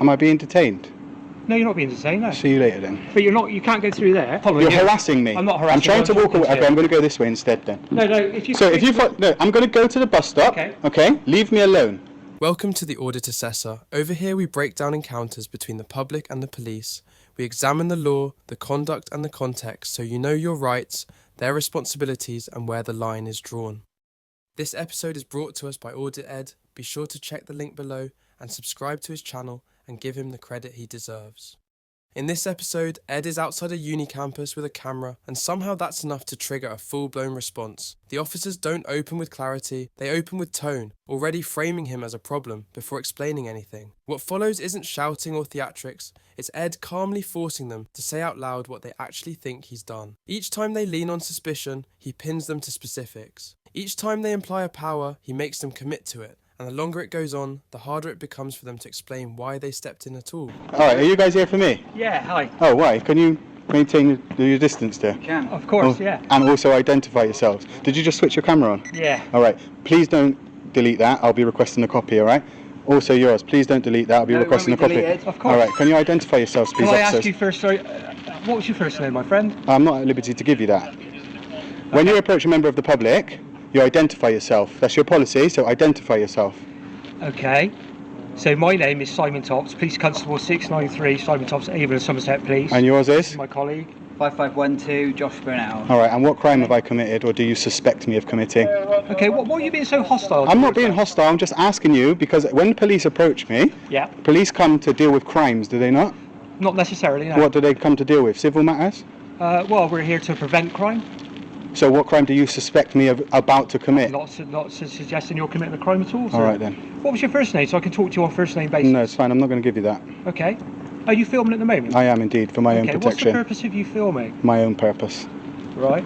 Am I being detained? No, you're not being detained, no. See you later then. But you can't go through there. You're harassing me. I'm not harassing I'm trying to walk away. Okay, I'm going to go this way instead then. No, if you... No, I'm going to go to the bus stop. Okay? Leave me alone. Welcome to the Audit Assessor. Over here we break down encounters between the public and the police. We examine the law, the conduct and the context so you know your rights, their responsibilities and where the line is drawn. This episode is brought to us by Audit Ed. Be sure to check the link below and subscribe to his channel and give him the credit he deserves. In this episode, Ed is outside a uni campus with a camera, and somehow that's enough to trigger a full-blown response. The officers don't open with clarity, they open with tone, already framing him as a problem before explaining anything. What follows isn't shouting or theatrics, it's Ed calmly forcing them to say out loud what they actually think he's done. Each time they lean on suspicion, he pins them to specifics. Each time they imply a power, he makes them commit to it. And the longer it goes on, the harder it becomes for them to explain why they stepped in at all. Alright, are you guys here for me? Yeah, hi. Oh, why? Can you maintain your distance there? Can. Of course, yeah. And also identify yourselves. Did you just switch your camera on? Yeah. Alright, please don't delete that. I'll be requesting a copy, alright? Also yours, please don't delete that. I'll be requesting a copy. Deleted. Of course. Alright, can you identify yourselves, please, Can I officers? ask you first, sorry, what was your first name, my friend? I'm not at liberty to give you that. When you approach a member of the public, you identify yourself. That's your policy, so identify yourself. Okay. So my name is Simon Tops, Police Constable 693, Simon Tops, Avon, Somerset Police. And yours is? My colleague. 5512, Josh Burnell. Alright, and what crime have I committed, or do you suspect me of committing? Okay, what are you being so hostile? I'm not being hostile, I'm just asking you, because when police approach me, Yeah. police come to deal with crimes, do they not? Not necessarily, no. What do they come to deal with? Civil matters? Well, we're here to prevent crime. So what crime do you suspect me of about to commit? Not suggesting you're committing a crime at all. So. Alright then. What was your first name, so I can talk to you on first name basis? No, it's fine, I'm not going to give you that. Okay. Are you filming at the moment? I am indeed, for my own Okay, protection. what's the purpose of you filming? My own purpose. Right.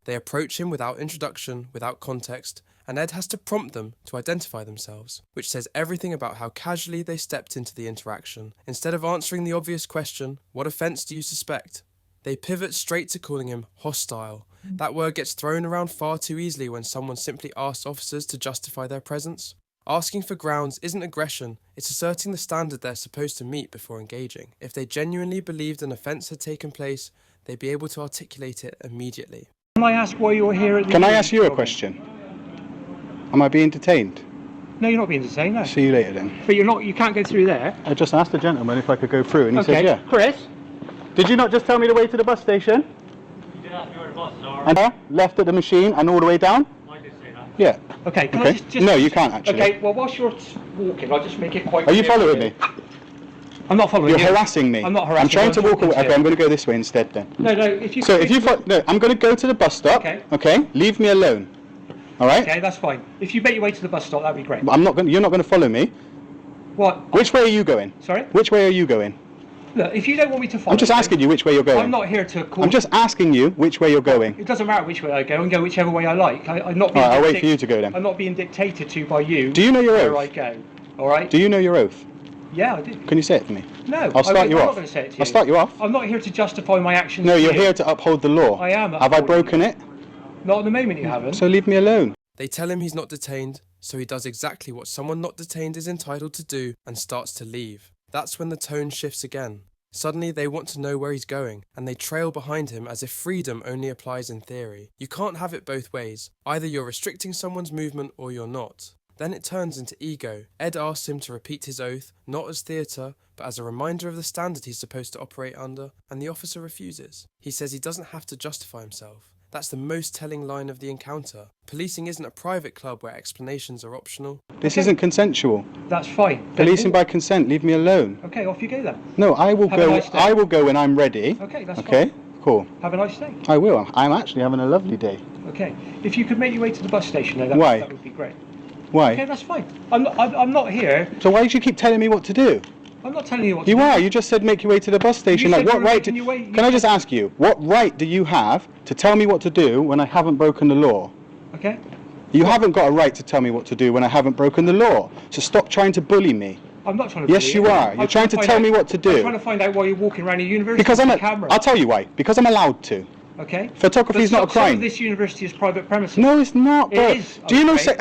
They approach him without introduction, without context, and Ed has to prompt them to identify themselves, which says everything about how casually they stepped into the interaction. Instead of answering the obvious question, what offence do you suspect? They pivot straight to calling him hostile. That word gets thrown around far too easily when someone simply asks officers to justify their presence. Asking for grounds isn't aggression, it's asserting the standard they're supposed to meet before engaging. If they genuinely believed an offence had taken place, they'd be able to articulate it immediately. Can I ask why you're here at the Can I uni? ask you a question? Am I being detained? No, you're not being detained, no. See you later then. But you can't go through there. I just asked the gentleman if I could go through, and he said yeah. Chris? Did you not just tell me the way to the bus station? You did ask me where the buses are. And left at the machine and all the way down? I did say that. Yeah. Okay, can Okay. I just... No, you can't actually. Okay, well, whilst you're walking, I'll just make it quite Are you clear following for me? I'm not following You're you. harassing me. I'm not harassing I'm trying you, to I'm walk talking away. to Okay, you. I'm going to go this way instead then. No, if you... So if you no, I'm going to go to the bus stop. Okay. Leave me alone. All right. Okay, that's fine. If you make your way to the bus stop, that'd be great. But I'm not going. You're not going to follow me. What? Which way are you going? Sorry? Which way are you going? Look, if you don't want me to follow... I'm just asking you which way you're going. I'm not here to call... I'm just asking you which way you're going. It doesn't matter which way I go, I can go whichever way I like. I'm not being... All right, I'll wait for you to go then. I'm not being dictated to by you. Do you know your where oath? I go. All right? Do you know your oath? Yeah, I do. Can you say it to me? No. I'll start you I'm off. not going to say it to you. I'll start you off. I'm not here to justify my actions. No, to you're you. here to uphold the law. I am Have I broken it? Not at the moment, you haven't. So leave me alone. They tell him he's not detained, so he does exactly what someone not detained is entitled to do and starts to leave. That's when the tone shifts again. Suddenly they want to know where he's going, and they trail behind him as if freedom only applies in theory. You can't have it both ways. Either you're restricting someone's movement or you're not. Then it turns into ego. Ed asks him to repeat his oath, not as theatre, but as a reminder of the standard he's supposed to operate under, and the officer refuses. He says he doesn't have to justify himself. That's the most telling line of the encounter. Policing isn't a private club where explanations are optional. This isn't consensual. That's fine. Policing by consent. Leave me alone. Okay, off you go then. No, I will Have a go. nice day. I will go when I'm ready. Okay, that's Okay. fine. Cool. Have a nice day. I will. I'm actually having a lovely day. Okay. If you could make your way to the bus station, though, Why? that would be great. Why? Okay, that's fine. I'm not here. So why do you keep telling me what to do? I'm not telling you what to You do. are. You just said make your way to the bus station. You Like said what you were right? making your way- Can I just ask you? What right do you have to tell me what to do when I haven't broken the law? Okay. You haven't got a right to tell me what to do when I haven't broken the law. So stop trying to bully me. I'm not trying to. Yes, bully you are. You're trying to find tell out- me what to do. I'm trying to find out why you're walking around a university Because with a camera. I'll tell you why. Because I'm allowed to. Okay. Photography is But not a some crime. of this university is private premises. No, it's not. It Bro. is, Do you know? okay,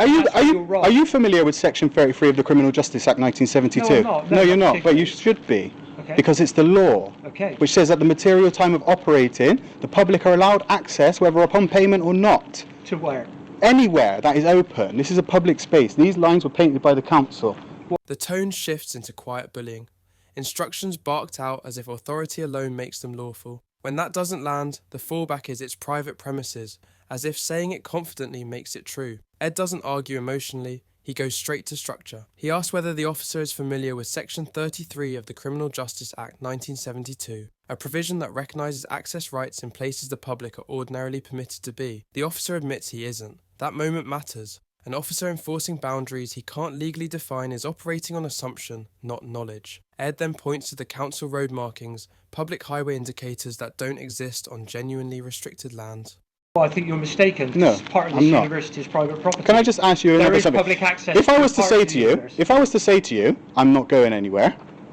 Are you familiar with Section 33 of the Criminal Justice Act 1972? No, I'm not. No, you're not not. But you particularly. should be. Okay. Because it's the law. Okay. Which says at the material time of operating, the public are allowed access, whether upon payment or not. To where? Anywhere that is open. This is a public space. These lines were painted by the council. The tone shifts into quiet bullying. Instructions barked out as if authority alone makes them lawful. When that doesn't land, the fallback is it's private premises, as if saying it confidently makes it true. Ed doesn't argue emotionally, he goes straight to structure. He asks whether the officer is familiar with Section 33 of the Criminal Justice Act 1972, a provision that recognises access rights in places the public are ordinarily permitted to be. The officer admits he isn't. That moment matters. An officer enforcing boundaries he can't legally define is operating on assumption, not knowledge. Ed then points to the council road markings, public highway indicators that don't exist on genuinely restricted land. Well, I think you're mistaken. No, Because part of this I'm not. university is private property. Can I just ask you There another is something? public access If I to was to parts say of to the you, university. if I was to say to you, I'm not going anywhere,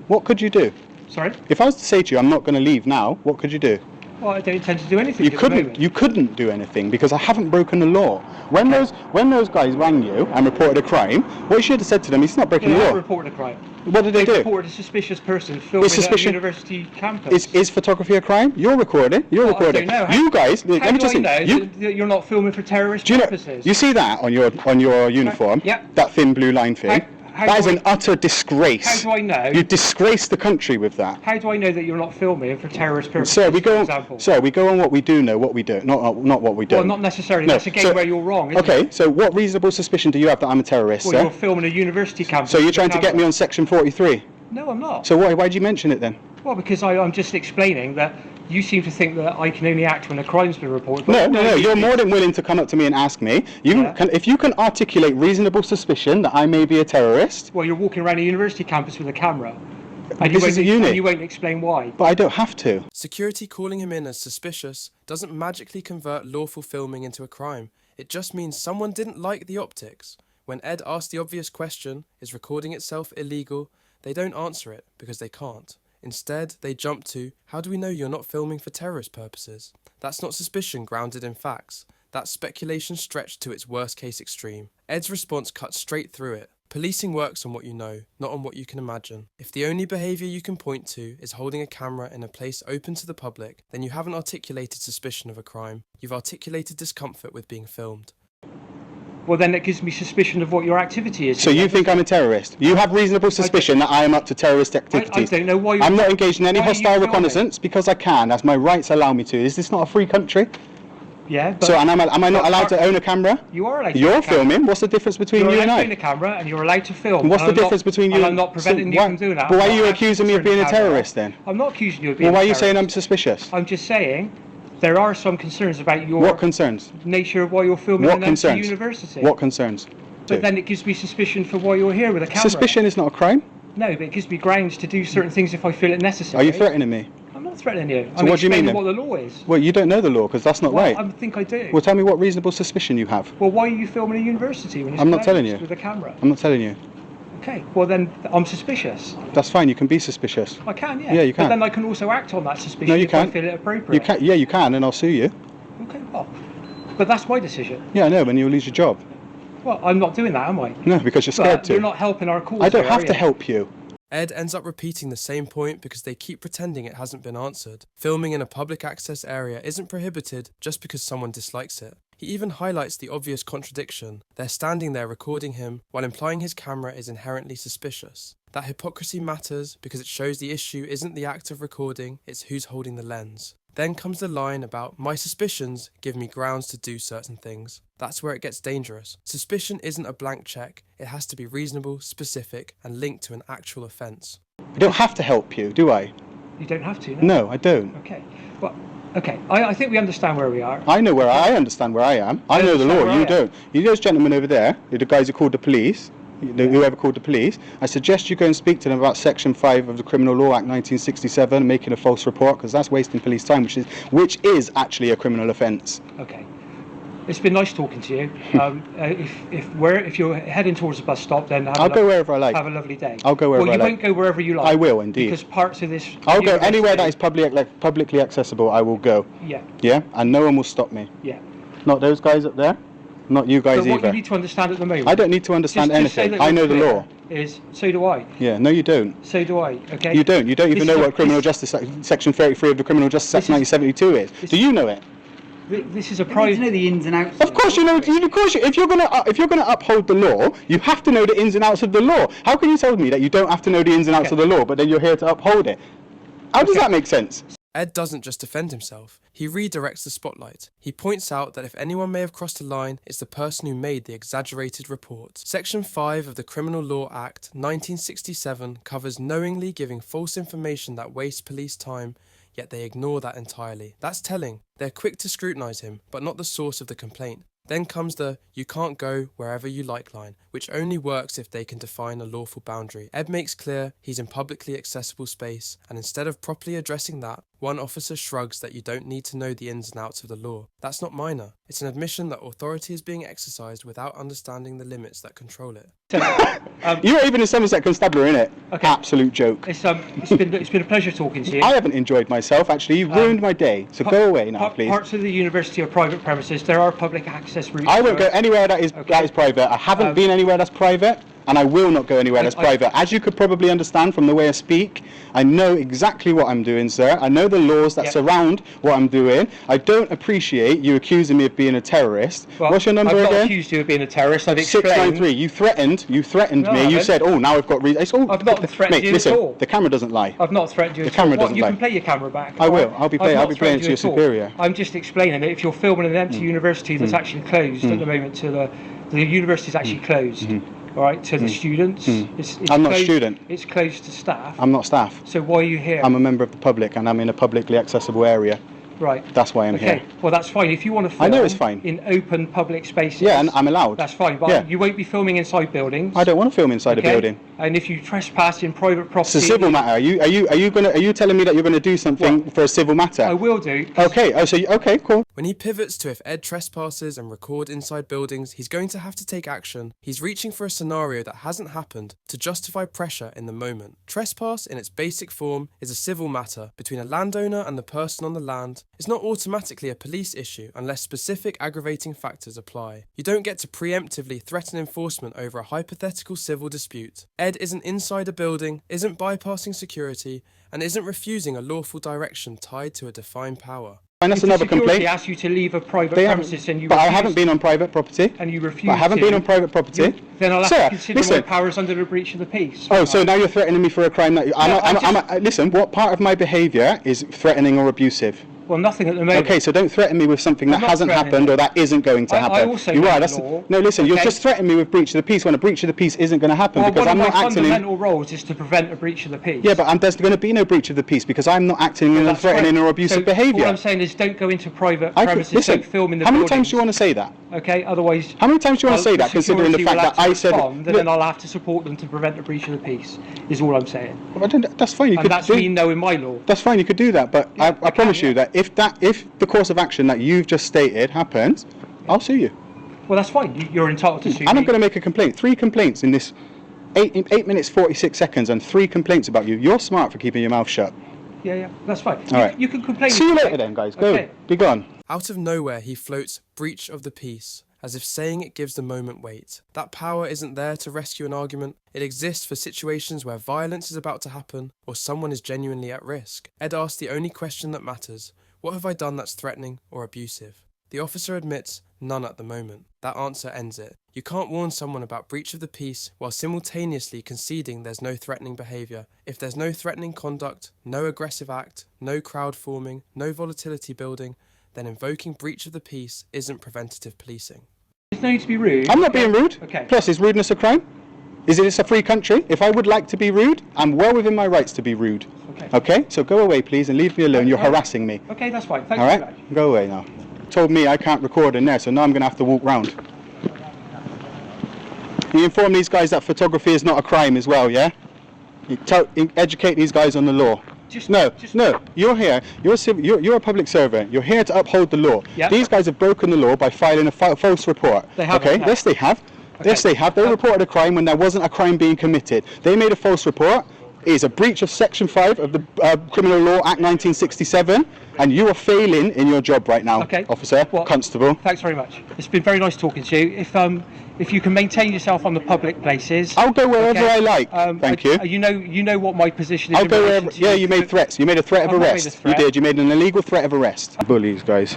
what could you do? Sorry? If I was to say to you, I'm not going to leave now, what could you do? Well, I don't intend to do anything. You at the moment. couldn't. You couldn't do anything because I haven't broken the law. When those guys rang you and reported a crime, what you should have said to them is, "It's not breaking They the have law." reported a crime. What did they do? Reported a suspicious person filming at a university campus. Is photography a crime? You're recording. You're Well, recording. I don't know. You guys. Let How me do just I say, know you, that you're not filming for terrorist do you know? purposes? You see that on your uniform? Yep. That thin blue line thing. How That is do an utter disgrace. How do I know? You disgrace the country with that. How do I know that you're not filming for terrorist purposes? Sir, we for go. example? Sir, we go on what we do know, what we don't, not what we don't. Well, not necessarily. No, That's again so- where you're wrong. Isn't Okay, It? so what reasonable suspicion do you have that I'm a terrorist, Well, sir? you're filming a university campus. So you're with a trying to get camera. me on Section 43? No, I'm not. So why did you mention it then? Well, because I'm just explaining that you seem to think that I can only act when a crime's been reported. No, but you're more than willing to come up to me and ask me. Yeah. If you can articulate reasonable suspicion that I may be a terrorist, Well, you're walking around a university campus with a camera. And This is a uni. And you won't explain why. but I don't have to. Security calling him in as suspicious doesn't magically convert lawful filming into a crime. It just means someone didn't like the optics. When Ed asks the obvious question, is recording itself illegal? They don't answer it because they can't. Instead, they jump to, how do we know you're not filming for terrorist purposes? That's not suspicion grounded in facts. That's speculation stretched to its worst case extreme. Ed's response cuts straight through it. Policing works on what you know, not on what you can imagine. If the only behaviour you can point to is holding a camera in a place open to the public, then you haven't articulated suspicion of a crime. You've articulated discomfort with being filmed. Well, then that gives me suspicion of what your activity is. So you think I'm a terrorist? You have reasonable suspicion that I am up to terrorist activities. I don't know why I'm not engaged in any why are you hostile filming? reconnaissance because I can, as my rights allow me to. Is this not a free country? Yeah, but So, and am I not allowed to own a camera? you are allowed to You're own a camera. filming. What's the difference between You're you allowed and to own a I? camera and you're allowed to film. And what's And the I'm difference not- between you? And I'm not preventing you from doing that. But why I'm are you not accusing me of asking being you a to turn the camera terrorist off. then? I'm not accusing you of being Well, why are a you saying I'm terrorist. suspicious? I'm just saying there are some concerns about your What concerns? nature of why you're filming What in an empty concerns? university. What concerns? But then it gives me suspicion for why you're here with a camera. Suspicion is not a crime. No, but it gives me grounds to do certain things if I feel it Are necessary. you threatening me? I'm not threatening you. So I'm what do you mean explaining then? what the law is. Well, you don't know the law because that's not Well, right. I think I do. Well, tell me what reasonable suspicion you have. Well, why are you filming a university when it's I'm not closed telling you. with a camera? I'm not telling you. Okay, well then I'm suspicious. That's fine. You can be suspicious. I can, yeah. Yeah, you can. But then I can also act on that suspicion No, you if I can't. feel it appropriate. You can. Yeah, you can, and I'll sue you. Okay, well, but that's my decision. Yeah, I know. When you lose your job. Well, I'm not doing that, am I? No, because you're scared But to. you're not helping our cause. I don't here, have are to you? help you. Ed ends up repeating the same point because they keep pretending it hasn't been answered. Filming in a public access area isn't prohibited just because someone dislikes it. He even highlights the obvious contradiction. They're standing there recording him while implying his camera is inherently suspicious. That hypocrisy matters because it shows the issue isn't the act of recording, it's who's holding the lens. Then comes the line about, my suspicions give me grounds to do certain things. That's where it gets dangerous. Suspicion isn't a blank check. It has to be reasonable, specific, and linked to an actual offence. I don't have to help you, do I? You don't have to, No, I don't. Okay. Well, okay. I think we understand where we are. I know where I understand where I am. I know the understand law. where I You am. don't. You those gentlemen over there, the guys who called the police, whoever called the police, I suggest you go and speak to them about Section 5 of the Criminal Law Act 1967, making a false report, because that's wasting police time, which is actually a criminal offence. Okay. It's been nice talking to you. If you're heading towards the bus stop, then I'll go wherever I like. Have a lovely day. I'll go wherever Well, you I won't like. go wherever you like. I will indeed. Because parts of this. I'll go anywhere that university- is publicly accessible. I will go. Yeah. Yeah, and no one will stop me. Yeah. Not those guys up there. Not you guys But what either. you need to understand at the moment. I don't need to understand just say anything. that I know we're the clear law. Is so do I. Yeah, no, you don't. So do I. Okay. You don't. You don't even This know is what Criminal Justice Section 33 of the Criminal Justice Act 1972 is. Do you know it? This is a You need to private. know the ins and outs. Of course you know. Of course, if you're gonna uphold the law, you have to know the ins and outs of the law. How can you tell me that you don't have to know the ins and outs of the law, but then you're here to uphold it? How does that make sense? Ed doesn't just defend himself, he redirects the spotlight. He points out that if anyone may have crossed a line, it's the person who made the exaggerated report. Section 5 of the Criminal Law Act 1967 covers knowingly giving false information that wastes police time, yet they ignore that entirely. That's telling. They're quick to scrutinise him, but not the source of the complaint. Then comes the "you can't go wherever you like" line, which only works if they can define a lawful boundary. Ed makes clear he's in publicly accessible space, and instead of properly addressing that, one officer shrugs that you don't need to know the ins and outs of the law. That's not minor. It's an admission that authority is being exercised without understanding the limits that control it. You're even in Somerset Constabulary, innit? Okay. Absolute joke. It's been a pleasure talking to you. I haven't enjoyed myself, actually. You've ruined my day. So go away now, please. Parts of the university are private premises. There are public access routes. I won't go anywhere that is private. I haven't been anywhere that's private, and I will not go anywhere that's private. As you could probably understand from the way I speak, I know exactly what I'm doing, sir. I know the laws that surround what I'm doing. I don't appreciate you accusing me of being a terrorist. Well, What's your number I've again? not accused you of being a terrorist. I've explained. 693. You threatened No, I me. You haven't. said, "Oh, now I've got reason." I've not threatened mate, you listen, at all. the camera doesn't lie. I've not threatened you. The camera doesn't You lie. can play your camera back. I will. I'll be playing I've not it to threatened your you at all. superior. I'm just explaining that if you're filming an empty university that's actually closed at the moment to the university is actually closed. All right, to the students. It's I'm not a closed- student. It's closed to staff. I'm not staff. So why are you here? I'm a member of the public, and I'm in a publicly accessible area. Right. That's why I'm Okay. here. Well, that's fine. If you want to film I know it's fine. in open public spaces. Yeah, and I'm allowed. That's fine, but Yeah. you won't be filming inside buildings. I don't want to film inside okay? a building. And if you trespass in private property, It's a civil matter. Are you telling me that you're going to do something for a civil matter? I will do. Okay. Oh, so okay, cool. When he pivots to if Ed trespasses and record inside buildings, he's going to have to take action. He's reaching for a scenario that hasn't happened to justify pressure in the moment. Trespass, in its basic form, is a civil matter between a landowner and the person on the land. It's not automatically a police issue unless specific aggravating factors apply. You don't get to preemptively threaten enforcement over a hypothetical civil dispute. Ed isn't inside a building, isn't bypassing security, and isn't refusing a lawful direction tied to a defined power. And that's If the another security complaint. asks you to leave a private They premises haven't, and you but I refuse, haven't been on private property. and you refuse But I haven't to, been on private property. then I'll have Sir, to consider my listen. powers under the breach of the peace. Oh, so now you're threatening me for a crime that listen. What part of my behaviour is threatening or abusive? Well, nothing at the moment. Okay, so don't threaten me with something that I'm not hasn't threatening happened you. or that isn't going to I happen. also You know are. the That's law. no. Listen, you're Okay. just threatening me with breach of the peace when a breach of the peace isn't going to happen Well, because one I'm of not my acting in. fundamental roles is to prevent a breach of the peace. Yeah, but there's going to be no breach of the peace because I'm not acting in a That's threatening right. or abusive So behaviour. All I'm saying is don't go into private premises, listen, don't film in the how many buildings. times do you want to say that? Okay, otherwise... How many times do you want to say that, considering the fact that I said... Respond, then I'll have to support them to prevent a breach of the peace, is all I'm saying. That's fine, you And could that's do... me knowing my law. That's fine, you could do that, but Yeah, I promise you that if the course of action that you've just stated happens, I'll sue you. Well, that's fine. You're entitled to sue And I'm me. going to make a complaint. 3 complaints in this 8 minutes 46 seconds and 3 complaints about you. You're smart for keeping your mouth shut. Yeah, that's fine. All right. You can complain. See you later then, guys. Go. Okay. Be gone. Out of nowhere, he floats breach of the peace, as if saying it gives the moment weight. That power isn't there to rescue an argument. It exists for situations where violence is about to happen or someone is genuinely at risk. Ed asks the only question that matters: what have I done that's threatening or abusive? The officer admits none at the moment. That answer ends it. You can't warn someone about breach of the peace while simultaneously conceding there's no threatening behaviour. If there's no threatening conduct, no aggressive act, no crowd forming, no volatility building, then invoking breach of the peace isn't preventative policing. There's no need to be rude. I'm not being rude. Okay. Plus, is rudeness a crime? Is it a free country? If I would like to be rude, I'm well within my rights to be rude. Okay? So go away, please, and leave me alone. You're harassing me. Okay, that's fine. Thank All you right? very much. Go away now. Told me I can't record in there, so now I'm going to have to walk round. You inform these guys that photography is not a crime as well, yeah? You educate these guys on the law. No. You're here. You're a public servant. You're here to uphold the law. Yep. These guys have broken the law by filing a false report. They haven't, Okay. no. Yes, they have. Okay. Yes, they have. They reported a crime when there wasn't a crime being committed. They made a false report. It is a breach of Section 5 of the Criminal Law Act 1967, and you are failing in your job right now, Okay. officer, Well, constable. Thanks very much. It's been very nice talking to you. If you can maintain yourself on the public places, I'll go wherever okay, I like. Thank you. You know what my position is. I'll in go relation wherever. to Yeah, you made threats. You made a threat of I've not made a arrest. You threat. did. You made an illegal threat of arrest. Bullies, guys.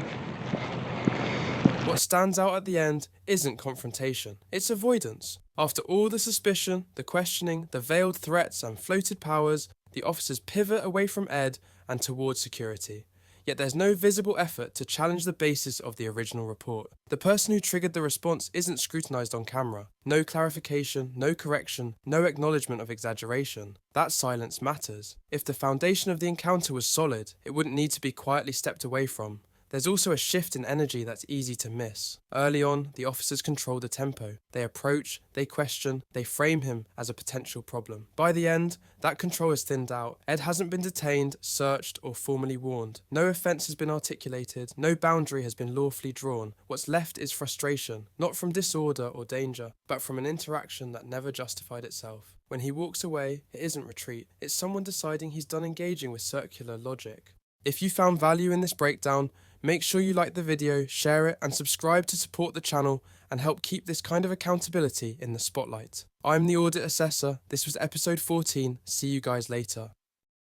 What stands out at the end isn't confrontation, it's avoidance. After all the suspicion, the questioning, the veiled threats and floated powers, the officers pivot away from Ed and towards security. Yet there's no visible effort to challenge the basis of the original report. The person who triggered the response isn't scrutinised on camera. No clarification, no correction, no acknowledgement of exaggeration. That silence matters. If the foundation of the encounter was solid, it wouldn't need to be quietly stepped away from. There's also a shift in energy that's easy to miss. Early on, the officers control the tempo. They approach, they question, they frame him as a potential problem. By the end, that control is thinned out. Ed hasn't been detained, searched, or formally warned. No offence has been articulated, no boundary has been lawfully drawn. What's left is frustration, not from disorder or danger, but from an interaction that never justified itself. When he walks away, it isn't retreat, it's someone deciding he's done engaging with circular logic. If you found value in this breakdown, make sure you like the video, share it, and subscribe to support the channel and help keep this kind of accountability in the spotlight. I'm the Audit Assessor, this was episode 14, see you guys later.